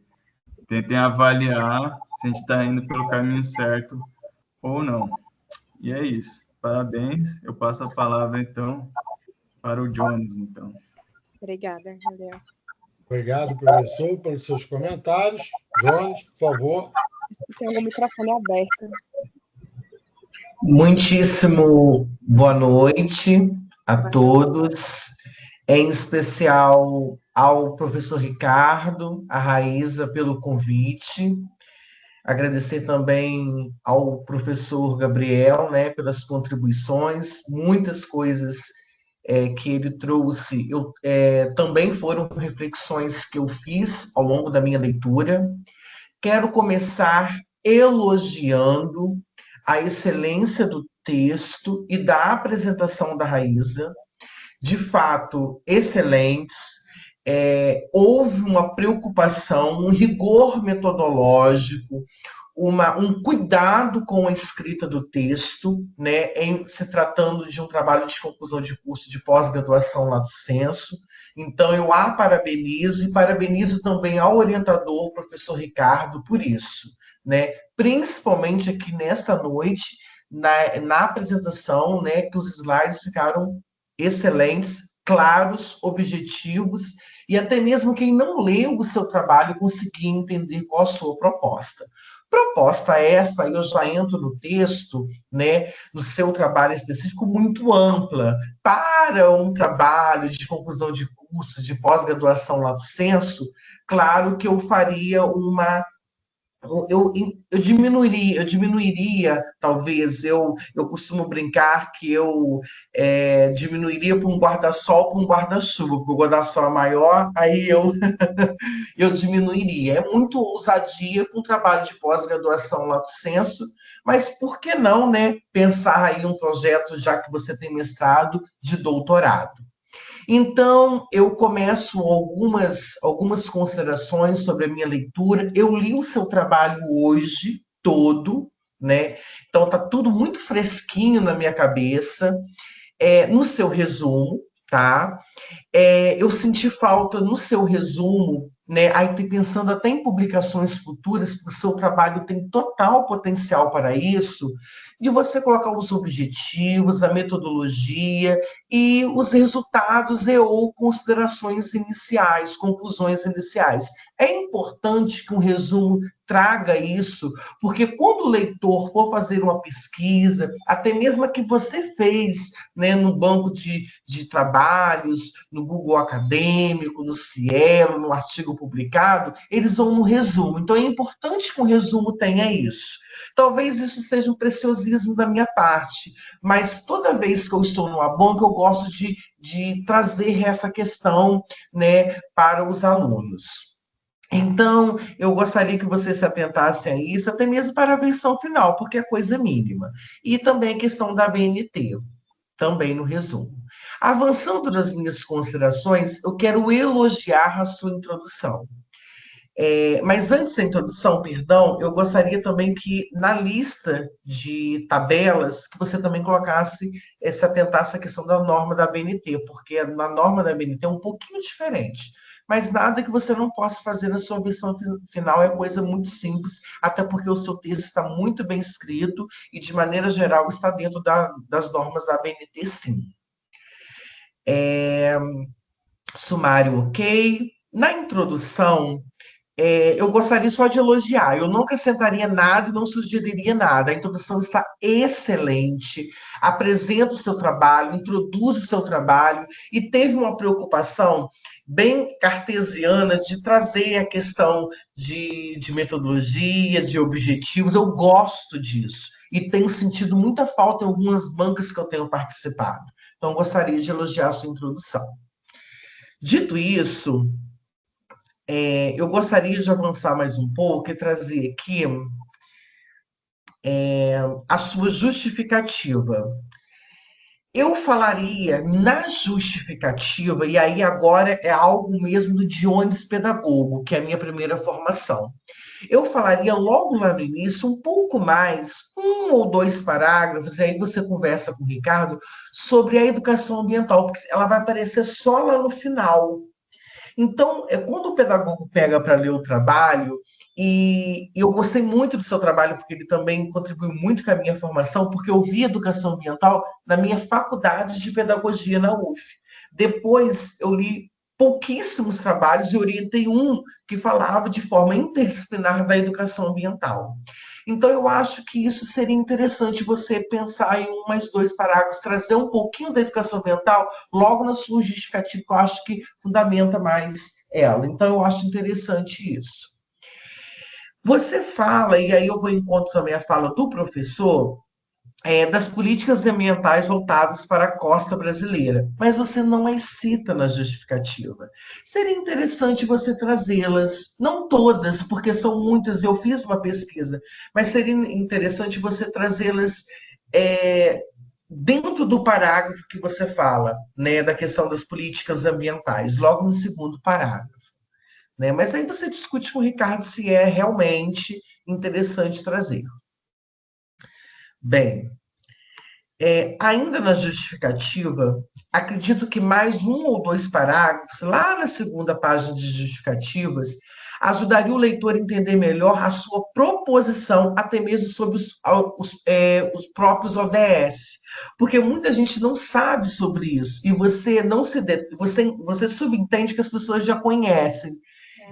tentem avaliar se a gente está indo pelo caminho certo ou não. E é isso. Parabéns. Eu passo a palavra, então, para o Jones, então. Obrigada, Gabriel. Obrigado, professor, pelos seus comentários. Jones, por favor. Tem o microfone aberto. Muitíssimo boa noite a todos, em especial ao professor Ricardo, a Raíza, pelo convite. Agradecer também ao professor Gabriel, né, pelas contribuições, muitas coisas que ele trouxe, também foram reflexões que eu fiz ao longo da minha leitura. Quero começar elogiando a excelência do texto e da apresentação da Raíza, de fato, excelentes. Houve uma preocupação, um rigor metodológico, um cuidado com a escrita do texto, né, em se tratando de um trabalho de conclusão de curso de pós-graduação lá do Censo. Então, eu a parabenizo e parabenizo também ao orientador, professor Ricardo, por isso, né, principalmente aqui nesta noite, na apresentação, né, que os slides ficaram excelentes, claros, objetivos, e até mesmo quem não leu o seu trabalho conseguia entender qual a sua proposta. Proposta esta, eu já entro no texto, né, no seu trabalho específico, muito ampla. Para um trabalho de conclusão de curso, de pós-graduação lá do Censo, claro que eu faria eu diminuiria, talvez, eu costumo brincar que eu diminuiria para um guarda-sol para um guarda-chuva, porque o guarda-sol é maior, aí eu diminuiria. É muito ousadia para um trabalho de pós-graduação lá do Censo, mas por que não, né, pensar aí em um projeto, já que você tem mestrado, de doutorado? Então, eu começo algumas considerações sobre a minha leitura. Eu li o seu trabalho hoje todo, né? Então, está tudo muito fresquinho na minha cabeça. No seu resumo, tá? Eu senti falta no seu resumo, né? Aí pensando até em publicações futuras, porque o seu trabalho tem total potencial para isso, de você colocar os objetivos, a metodologia e os resultados ou considerações iniciais, conclusões iniciais. É importante que um resumo traga isso, porque quando o leitor for fazer uma pesquisa, até mesmo a que você fez, né, no banco de trabalhos, no Google Acadêmico, no Cielo, no artigo publicado, eles vão no resumo. Então, é importante que um resumo tenha isso. Talvez isso seja um preciosismo da minha parte, mas toda vez que eu estou numa banca, eu gosto de trazer essa questão, né, para os alunos. Então, eu gostaria que você se atentasse a isso, até mesmo para a versão final, porque é coisa mínima. E também a questão da BNT, também no resumo. Avançando nas minhas considerações, eu quero elogiar a sua introdução. Mas antes da introdução, perdão, eu gostaria também que na lista de tabelas, que você também colocasse, se atentasse à questão da norma da BNT, porque na norma da BNT é um pouquinho diferente. Mas nada que você não possa fazer na sua versão final, é coisa muito simples, até porque o seu texto está muito bem escrito e, de maneira geral, está dentro das normas da BNT, sim. Sumário ok. Na introdução, eu gostaria só de elogiar. Eu não acrescentaria nada e não sugeriria nada. A introdução está excelente. Apresenta o seu trabalho, introduz o seu trabalho e teve uma preocupação bem cartesiana de trazer a questão de metodologia, de objetivos. Eu gosto disso e tenho sentido muita falta em algumas bancas que eu tenho participado. Então, gostaria de elogiar a sua introdução. Dito isso, eu gostaria de avançar mais um pouco e trazer aqui a sua justificativa. Eu falaria na justificativa, e aí agora é algo mesmo do Dionis Pedagogo, que é a minha primeira formação. Eu falaria logo lá no início um pouco mais, um ou dois parágrafos, e aí você conversa com o Ricardo sobre a educação ambiental, porque ela vai aparecer só lá no final. Então, quando o pedagogo pega para ler o trabalho, e eu gostei muito do seu trabalho, porque ele também contribuiu muito com a minha formação, porque eu vi educação ambiental na minha faculdade de pedagogia na UF. Depois, eu li pouquíssimos trabalhos e orientei um que falava de forma interdisciplinar da educação ambiental. Então, eu acho que isso seria interessante você pensar em um mais dois parágrafos, trazer um pouquinho da educação ambiental logo na sua justificativa, que eu acho que fundamenta mais ela. Então, eu acho interessante isso. Você fala, e aí eu vou em conta também a fala do professor, das políticas ambientais voltadas para a costa brasileira, mas você não as cita na justificativa. Seria interessante você trazê-las, não todas, porque são muitas, eu fiz uma pesquisa, mas seria interessante você trazê-las dentro do parágrafo que você fala, né, da questão das políticas ambientais, logo no segundo parágrafo. Né? Mas aí você discute com o Ricardo se é realmente interessante trazer. Bem, ainda na justificativa, acredito que mais um ou dois parágrafos, lá na segunda página de justificativas, ajudaria o leitor a entender melhor a sua proposição, até mesmo sobre os próprios ODS. Porque muita gente não sabe sobre isso, e você não você subentende que as pessoas já conhecem.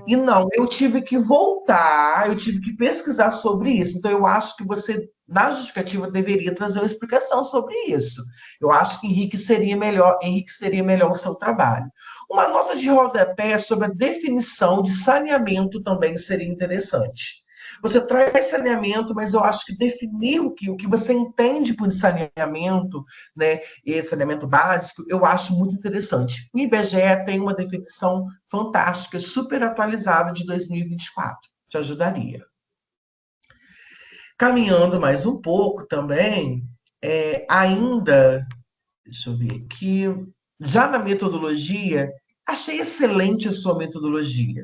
E não, eu tive que voltar, eu tive que pesquisar sobre isso. Então, eu acho que você, na justificativa, deveria trazer uma explicação sobre isso. Eu acho que enriqueceria melhor o seu trabalho. Uma nota de rodapé sobre a definição de saneamento também seria interessante. Você traz saneamento, mas eu acho que definir o que você entende por saneamento, né, e saneamento básico, eu acho muito interessante. O IBGE tem uma definição fantástica, super atualizada de 2024. Te ajudaria. Caminhando mais um pouco também, ainda, deixa eu ver aqui, já na metodologia, achei excelente a sua metodologia.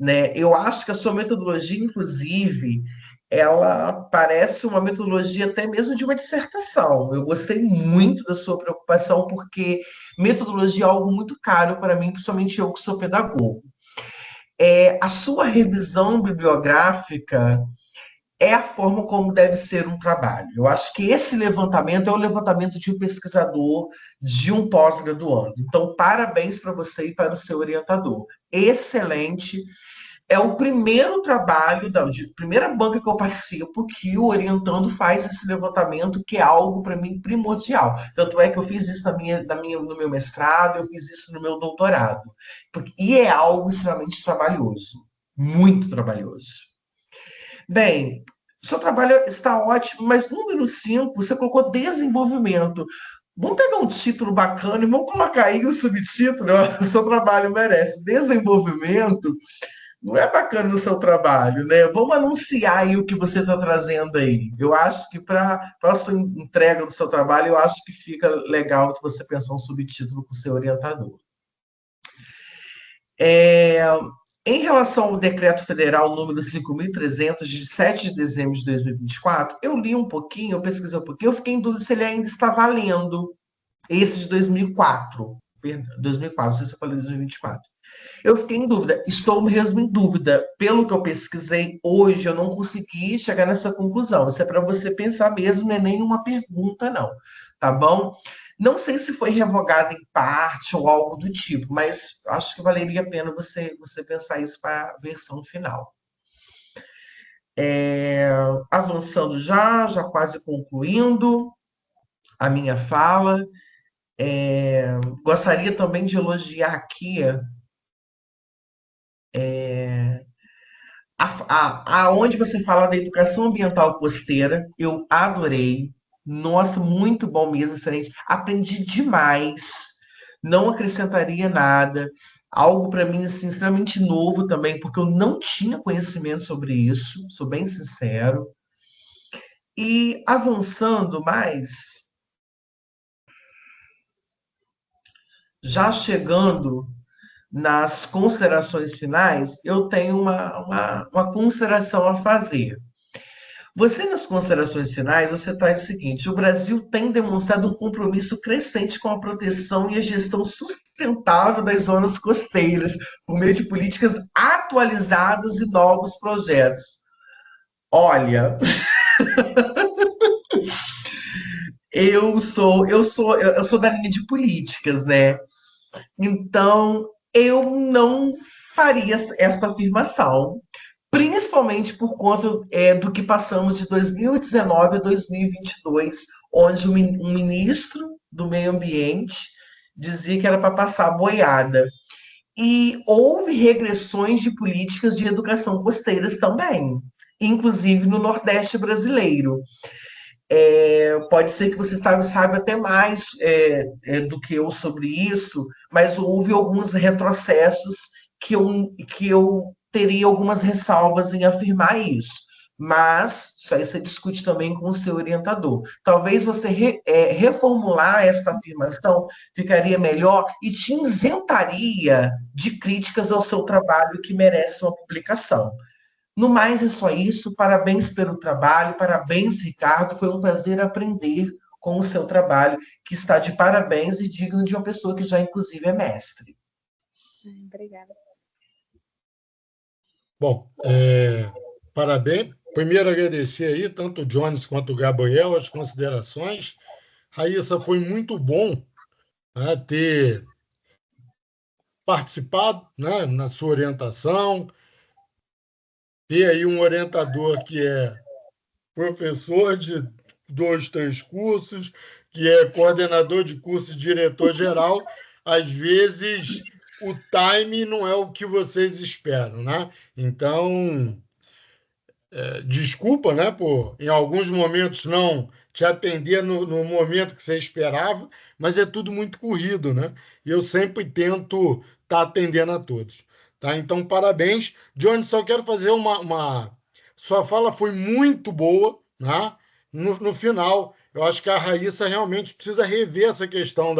Né? Eu acho que a sua metodologia, inclusive, ela parece uma metodologia até mesmo de uma dissertação. Eu gostei muito da sua preocupação, porque metodologia é algo muito caro para mim, principalmente eu que sou pedagogo. A sua revisão bibliográfica é a forma como deve ser um trabalho. Eu acho que esse levantamento é o levantamento de um pesquisador, de um pós-graduando. Então, parabéns para você e para o seu orientador. Excelente. É o primeiro trabalho, primeira banca que eu participo, que o orientando faz esse levantamento, que é algo para mim primordial. Tanto é que eu fiz isso no meu mestrado, eu fiz isso no meu doutorado. E é algo extremamente trabalhoso, muito trabalhoso. Bem, seu trabalho está ótimo, mas no número 5 você colocou desenvolvimento. Vamos pegar um título bacana e vamos colocar aí o subtítulo, ó, seu trabalho merece desenvolvimento. Não é bacana no seu trabalho, né? Vamos anunciar aí o que você está trazendo aí. Eu acho que para a sua entrega do seu trabalho, eu acho que fica legal que você pensar um subtítulo com o seu orientador. Em relação ao decreto federal número 5.300, de 7 de dezembro de 2024, eu li um pouquinho, eu pesquisei um pouquinho, eu fiquei em dúvida se ele ainda está valendo, esse de 2004. 2004, não sei se eu falei 2024. Eu fiquei em dúvida, estou mesmo em dúvida. Pelo que eu pesquisei hoje, eu não consegui chegar nessa conclusão. Isso é para você pensar mesmo, não é nenhuma pergunta, não. Tá bom? Não sei se foi revogado em parte ou algo do tipo, mas acho que valeria a pena você pensar isso para a versão final. Avançando já quase concluindo a minha fala. Gostaria também de elogiar aqui aonde você fala da educação ambiental costeira, eu adorei. Nossa, muito bom mesmo, excelente. Aprendi demais. Não acrescentaria nada. Algo para mim assim, extremamente novo também, porque eu não tinha conhecimento sobre isso, sou bem sincero. E avançando mais, já chegando nas considerações finais, eu tenho uma consideração a fazer. Você, nas considerações finais, você traz o seguinte: o Brasil tem demonstrado um compromisso crescente com a proteção e a gestão sustentável das zonas costeiras, por meio de políticas atualizadas e novos projetos. Olha, eu sou da linha de políticas, né? Então, eu não faria essa afirmação, principalmente por conta do que passamos de 2019 a 2022, onde um ministro do Meio Ambiente dizia que era para passar boiada. E houve regressões de políticas de educação costeiras também, inclusive no Nordeste brasileiro. Pode ser que você saiba até mais do que eu sobre isso, mas houve alguns retrocessos que eu teria algumas ressalvas em afirmar isso. Mas isso aí você discute também com o seu orientador. Talvez você reformular esta afirmação ficaria melhor e te isentaria de críticas ao seu trabalho que merece uma publicação. No mais, é só isso. Parabéns pelo trabalho, parabéns, Ricardo. Foi um prazer aprender com o seu trabalho, que está de parabéns e digno de uma pessoa que já, inclusive, é mestre. Obrigada. Bom, parabéns. Primeiro, agradecer aí tanto o Jones quanto o Gabriel as considerações. Raíssa, foi muito bom, né, ter participado, né, na sua orientação, ter aí um orientador que é professor de dois, três cursos, que é coordenador de curso, diretor-geral. Às vezes, o time não é o que vocês esperam, né? Então, desculpa, né, por em alguns momentos não te atender no momento que você esperava, mas é tudo muito corrido, né? E eu sempre tento estar atendendo a todos, tá? Então, parabéns. Johnny, só quero fazer Sua fala foi muito boa, né? No final, eu acho que a Raíssa realmente precisa rever essa questão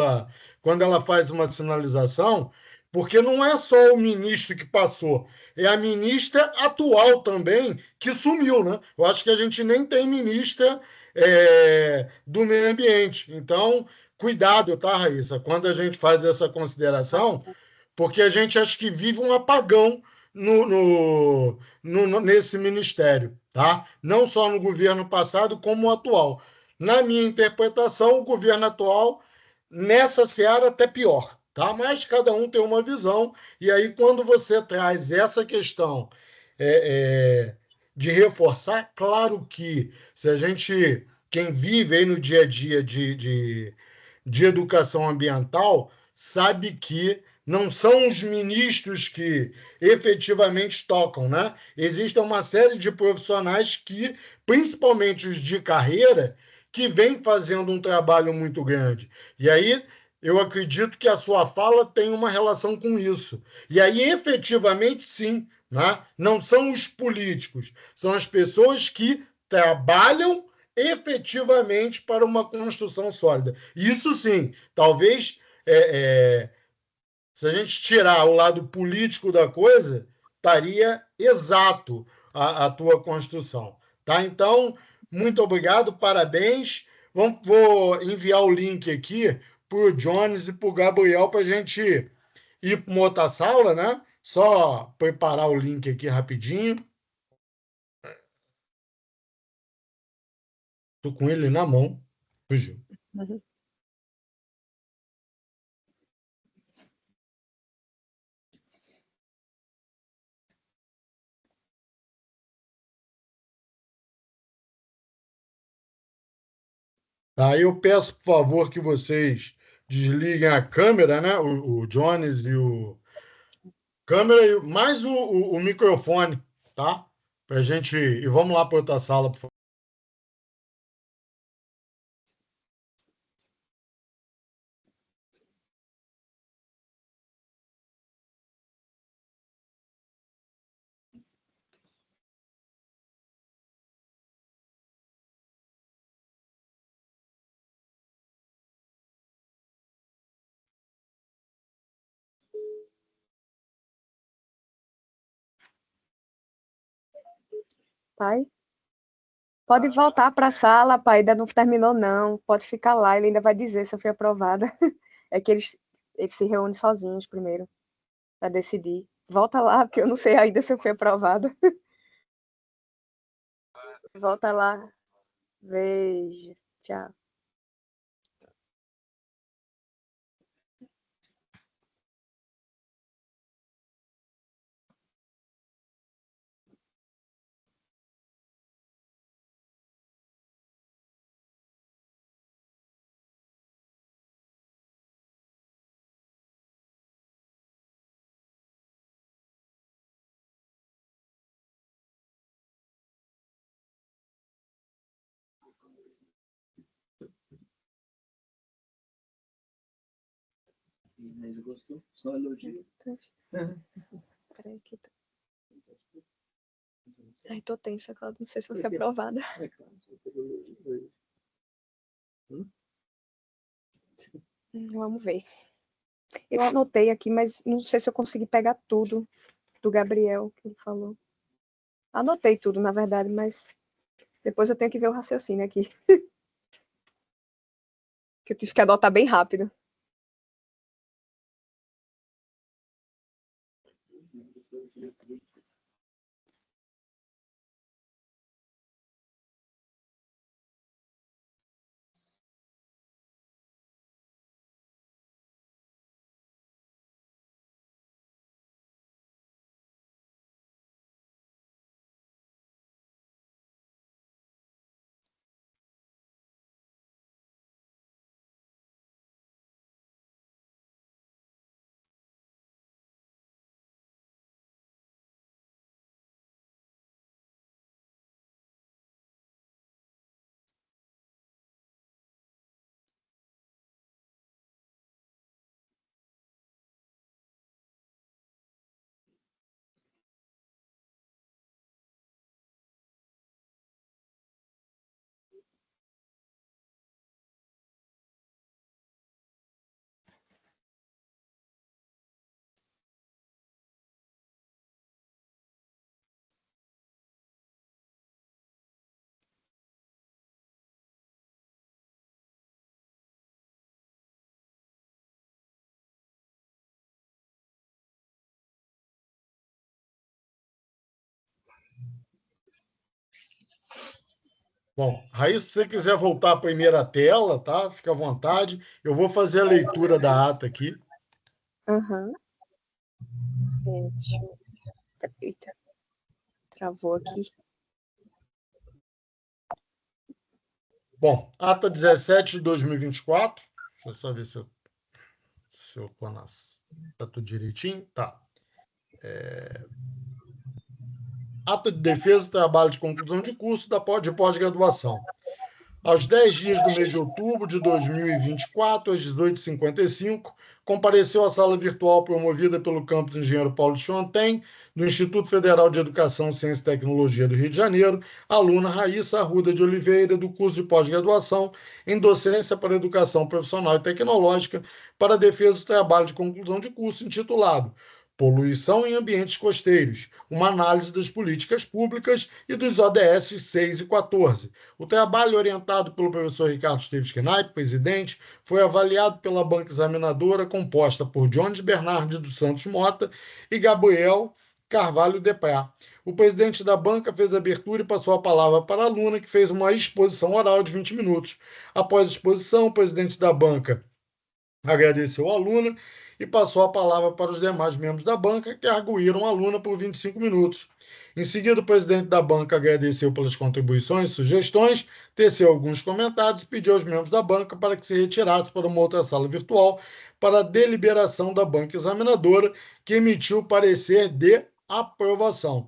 quando ela faz uma sinalização, porque não é só o ministro que passou, é a ministra atual também que sumiu, né? Eu acho que a gente nem tem ministra do meio ambiente. Então, cuidado, tá, Raíssa, quando a gente faz essa consideração, porque a gente acha que vive um apagão nesse ministério, tá? Não só no governo passado, como o atual. Na minha interpretação, o governo atual, nessa seara, até pior, tá? Mas cada um tem uma visão, e aí, quando você traz essa questão de reforçar, claro que se a gente, quem vive aí no dia a dia de educação ambiental, sabe que não são os ministros que efetivamente tocam, né? Existe uma série de profissionais que, principalmente os de carreira, que vêm fazendo um trabalho muito grande. E aí eu acredito que a sua fala tem uma relação com isso. E aí, efetivamente, sim, né? Não são os políticos, são as pessoas que trabalham efetivamente para uma construção sólida. Isso sim, talvez se a gente tirar o lado político da coisa, estaria exato a tua construção. Tá? Então, muito obrigado, parabéns. Vou enviar o link aqui para o Jones e para o Gabriel para a gente ir para uma outra sala, né? Só preparar o link aqui rapidinho. Estou com ele na mão. Fugiu. Uhum. Aí eu peço, por favor, que vocês desliguem a câmera, né? O Jones e o câmera e mais o microfone, tá? Pra gente. E vamos lá para outra sala, por favor. Pai? Pode voltar para a sala, pai, ainda não terminou, não. Pode ficar lá, ele ainda vai dizer se eu fui aprovada. É que eles se reúnem sozinhos primeiro, para decidir. Volta lá, porque eu não sei ainda se eu fui aprovada. Volta lá. Beijo. Tchau. Mas gostou? Só elogio. Peraí que tô... Ai, tô tensa, Cláudia. Não sei se vou ser aprovada. É claro, só elogio. Vamos ver. Eu anotei aqui, mas não sei se eu consegui pegar tudo do Gabriel que ele falou. Anotei tudo, na verdade, mas depois eu tenho que ver o raciocínio aqui. Que eu tive que anotar bem rápido. Bom, Raíssa, se você quiser voltar à primeira tela, tá? Fica à vontade. Eu vou fazer a leitura da ata aqui. Aham. Deixa eu... Eita. Travou aqui. Bom, ata 17 de 2024. Deixa eu só ver se eu estou nas. Está tudo direitinho? Tá. Ata de defesa do trabalho de conclusão de curso de pós-graduação. Aos 10 dias do mês de outubro de 2024, às 18h55, compareceu à sala virtual promovida pelo campus Engenheiro Paulo de Champagne, no Instituto Federal de Educação, Ciência e Tecnologia do Rio de Janeiro, a aluna Raíssa Arruda de Oliveira, do curso de pós-graduação em Docência para Educação Profissional e Tecnológica para a defesa do trabalho de conclusão de curso intitulado Poluição em Ambientes Costeiros, uma análise das políticas públicas e dos ODS 6 e 14. O trabalho, orientado pelo professor Ricardo Esteves Knaip, presidente, foi avaliado pela banca examinadora composta por Jones Bernardi dos Santos Mota e Gabriel Carvalho Deprá. O presidente da banca fez a abertura e passou a palavra para a aluna, que fez uma exposição oral de 20 minutos. Após a exposição, o presidente da banca agradeceu a aluna e passou a palavra para os demais membros da banca, que arguíram a aluna por 25 minutos. Em seguida, o presidente da banca agradeceu pelas contribuições e sugestões, teceu alguns comentários e pediu aos membros da banca para que se retirasse para uma outra sala virtual para a deliberação da banca examinadora, que emitiu o parecer de aprovação.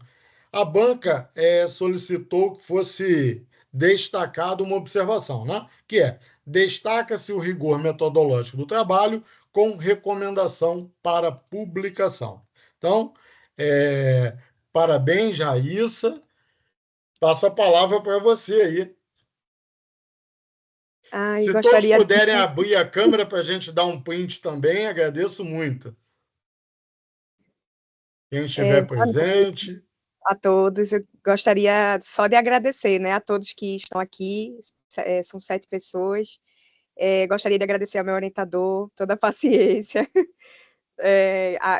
A banca solicitou que fosse destacada uma observação, né? Que é: destaca-se o rigor metodológico do trabalho com recomendação para publicação. Então, parabéns, Raíssa. Passo a palavra para você aí. Ai, Se todos gostaria puderem de... abrir a câmera para a gente dar um print também, agradeço muito. Quem estiver Boa noite. presente. a todos. Eu gostaria só de agradecer, né, a todos que estão aqui, são 7 pessoas. Gostaria de agradecer ao meu orientador, toda a paciência.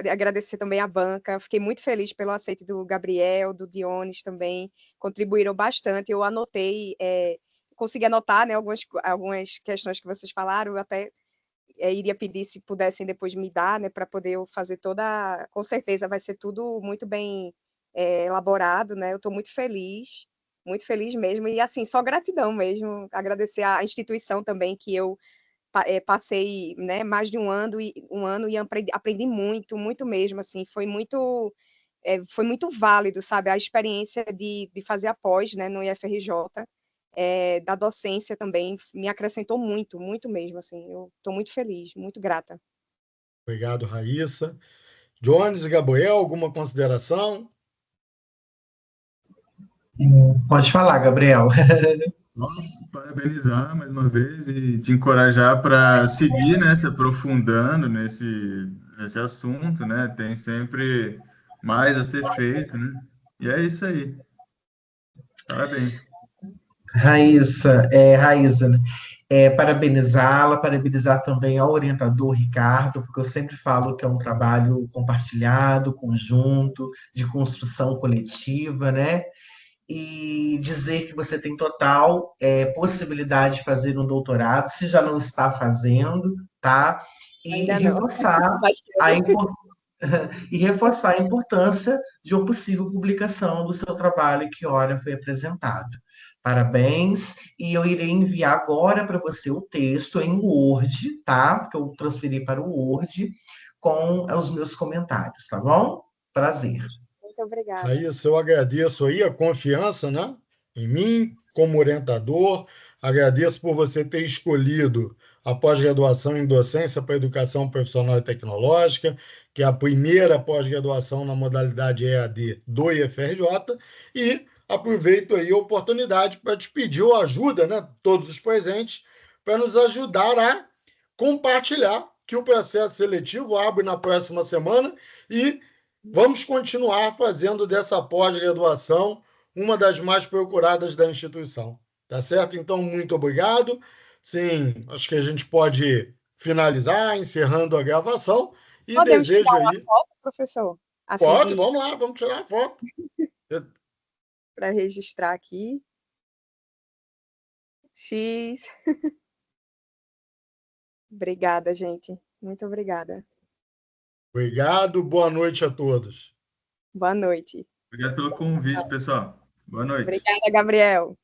Agradecer também à banca. Fiquei muito feliz pelo aceite do Gabriel, do Dionis também, contribuíram bastante. Eu anotei, consegui anotar, né, algumas questões que vocês falaram. Eu até iria pedir se pudessem depois me dar, né, para poder eu fazer toda. Com certeza vai ser tudo muito bem elaborado, né? Eu estou muito feliz mesmo. E assim, só gratidão mesmo. Agradecer à instituição também, que eu passei, né, mais de um ano e aprendi muito, muito mesmo, assim, foi muito válido, sabe, a experiência de fazer a pós, né, no IFRJ, da docência também, me acrescentou muito, muito mesmo, assim, eu estou muito feliz, muito grata. Obrigado, Raíssa. Jones e Gabriel, alguma consideração? Pode falar, Gabriel. Parabenizar mais uma vez e te encorajar para seguir, né, se aprofundando nesse assunto, né? Tem sempre mais a ser feito, né? E é isso aí. Parabéns. Raíssa, né? Parabenizá-la, parabenizar também ao orientador Ricardo, porque eu sempre falo que é um trabalho compartilhado, conjunto, de construção coletiva, né? E dizer que você tem total possibilidade de fazer um doutorado, se já não está fazendo, tá? E Ainda não. reforçar a importância e reforçar a importância de uma possível publicação do seu trabalho que ora foi apresentado. Parabéns, e eu irei enviar agora para você o texto em Word, tá? Porque eu transferi para o Word com os meus comentários, tá bom? Prazer. Muito obrigada. Raíssa, eu agradeço aí a confiança, né, em mim como orientador. Agradeço por você ter escolhido a pós-graduação em docência para educação profissional e tecnológica, que é a primeira pós-graduação na modalidade EAD do IFRJ, e aproveito aí a oportunidade para te pedir a ajuda, né, todos os presentes, para nos ajudar a compartilhar que o processo seletivo abre na próxima semana e vamos continuar fazendo dessa pós-graduação uma das mais procuradas da instituição. Tá certo? Então, muito obrigado. Sim, acho que a gente pode finalizar, encerrando a gravação, e Podemos tirar desejo uma aí. foto, professor? Assim, Pode, vamos lá, vamos tirar a foto. para registrar aqui. X. Obrigada, gente. Muito obrigada. Obrigado, boa noite a todos. Boa noite. Obrigado pelo convite, pessoal. Boa noite. Obrigada, Gabriel.